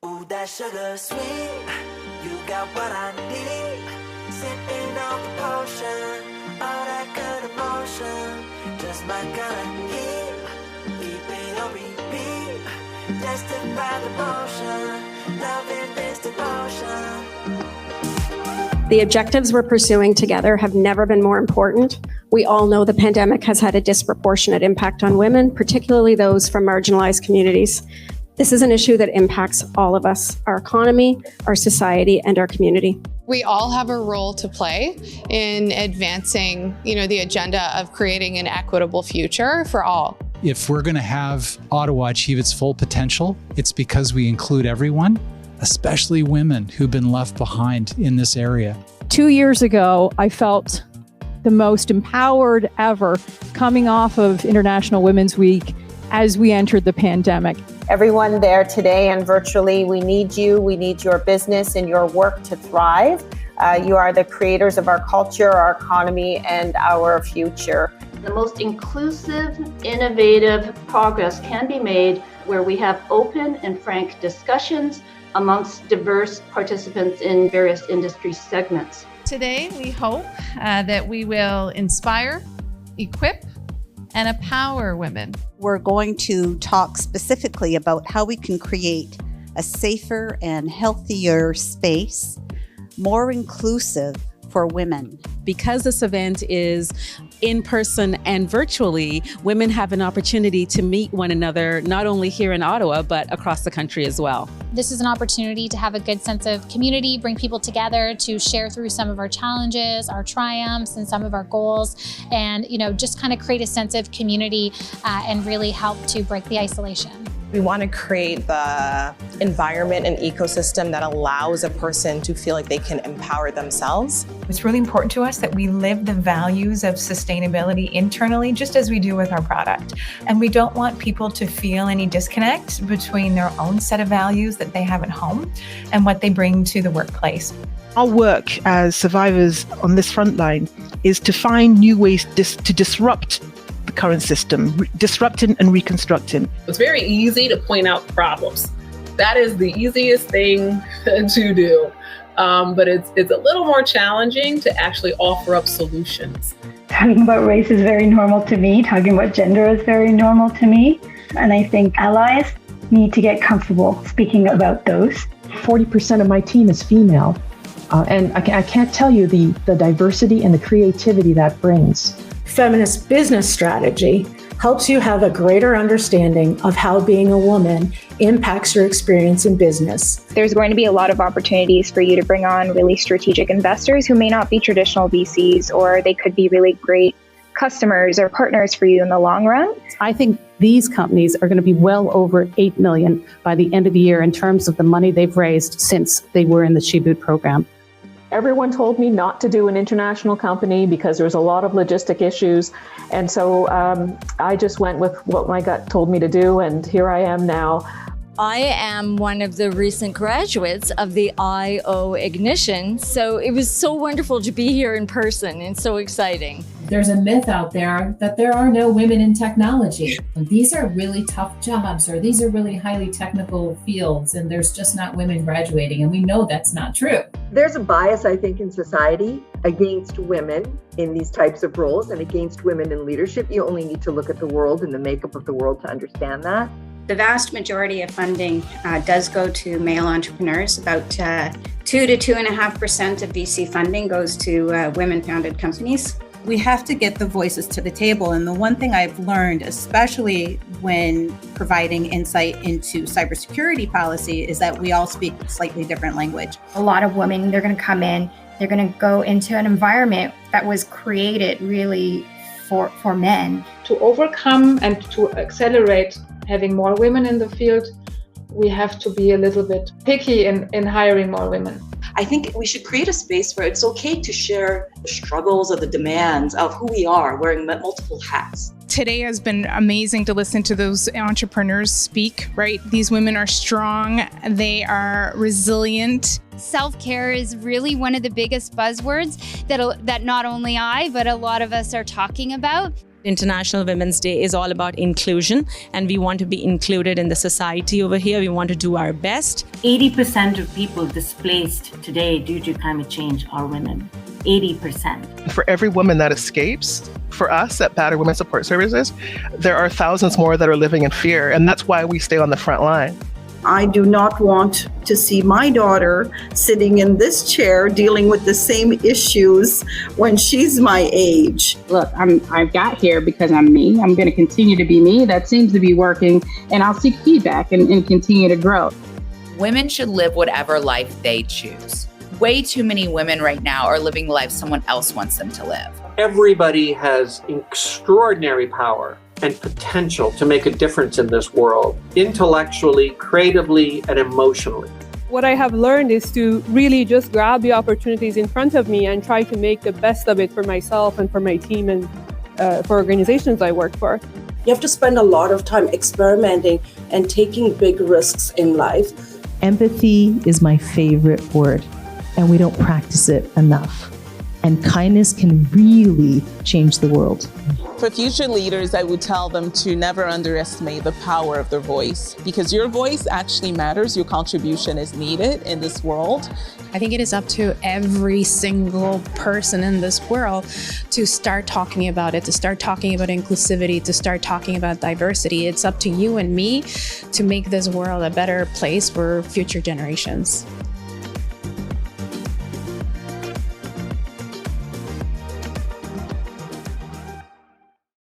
Ooh, that sugar sweet, you got what I need. Sipping on the potion, all that good emotion, just my kind of heat. Keep it on repeat, testify the motion, loving this devotion. The objectives we're pursuing together have never been more important. We all know the pandemic has had a disproportionate impact on women, particularly those from marginalized communities. This is an issue that impacts all of us, our economy, our society, and our community. We all have a role to play in advancing, the agenda of creating an equitable future for all. If we're going to have Ottawa achieve its full potential, it's because we include everyone, especially women who've been left behind in this area. 2 years ago, I felt the most empowered ever coming off of International Women's Week as we entered the pandemic. Everyone there today and virtually, we need you. We need your business and your work to thrive. You are the creators of our culture, our economy, and our future. The most inclusive, innovative progress can be made where we have open and frank discussions amongst diverse participants in various industry segments. Today, we hope that we will inspire, equip, and empower women. We're going to talk specifically about how we can create a safer and healthier space, more inclusive for women. Because this event is in person and virtually, women have an opportunity to meet one another, not only here in Ottawa, but across the country as well. This is an opportunity to have a good sense of community, bring people together to share through some of our challenges, our triumphs, and some of our goals, and just kind of create a sense of community and really help to break the isolation. We want to create the environment and ecosystem that allows a person to feel like they can empower themselves. It's really important to us that we live the values of sustainability internally, just as we do with our product. And we don't want people to feel any disconnect between their own set of values that they have at home and what they bring to the workplace. Our work as survivors on this front line is to find new ways to disrupt the current system, disrupting and reconstructing. It's very easy to point out problems. That is the easiest thing to do. But it's a little more challenging to actually offer up solutions. Talking about race is very normal to me. Talking about gender is very normal to me. And I think allies need to get comfortable speaking about those. 40% of my team is female. And I can't tell you the diversity and the creativity that brings. Feminist business strategy helps you have a greater understanding of how being a woman impacts your experience in business. There's going to be a lot of opportunities for you to bring on really strategic investors who may not be traditional VCs, or they could be really great customers or partners for you in the long run. I think these companies are going to be well over 8 million by the end of the year in terms of the money they've raised since they were in the She Boot program. Everyone told me not to do an international company because there was a lot of logistic issues. And so I just went with what my gut told me to do. And here I am now. I am one of the recent graduates of the IO Ignition. So it was so wonderful to be here in person and so exciting. There's a myth out there that there are no women in technology. These are really tough jobs, or these are really highly technical fields, and there's just not women graduating, and we know that's not true. There's a bias, I think, in society against women in these types of roles and against women in leadership. You only need to look at the world and the makeup of the world to understand that. The vast majority of funding does go to male entrepreneurs. About 2 to 2.5% of VC funding goes to women-founded companies. We have to get the voices to the table. And the one thing I've learned, especially when providing insight into cybersecurity policy, is that we all speak a slightly different language. A lot of women, they're going to come in, they're going to go into an environment that was created really for men. To overcome and to accelerate having more women in the field, we have to be a little bit picky in hiring more women. I think we should create a space where it's okay to share the struggles or the demands of who we are wearing multiple hats. Today has been amazing to listen to those entrepreneurs speak, right? These women are strong, they are resilient. Self-care is really one of the biggest buzzwords that not only I, but a lot of us are talking about. International Women's Day is all about inclusion, and we want to be included in the society over here. We want to do our best. 80% of people displaced today due to climate change are women. 80%. For every woman that escapes, for us at Battered Women Support Services, there are thousands more that are living in fear, and that's why we stay on the front line. I do not want to see my daughter sitting in this chair dealing with the same issues when she's my age. Look, I got here because I'm me. I'm going to continue to be me. That seems to be working, and I'll seek feedback and continue to grow. Women should live whatever life they choose. Way too many women right now are living life someone else wants them to live. Everybody has extraordinary power and potential to make a difference in this world, intellectually, creatively, and emotionally. What I have learned is to really just grab the opportunities in front of me and try to make the best of it for myself and for my team and for organizations I work for. You have to spend a lot of time experimenting and taking big risks in life. Empathy is my favorite word, and we don't practice it enough. And kindness can really change the world. For future leaders, I would tell them to never underestimate the power of their voice, because your voice actually matters. Your contribution is needed in this world. I think it is up to every single person in this world to start talking about it, to start talking about inclusivity, to start talking about diversity. It's up to you and me to make this world a better place for future generations.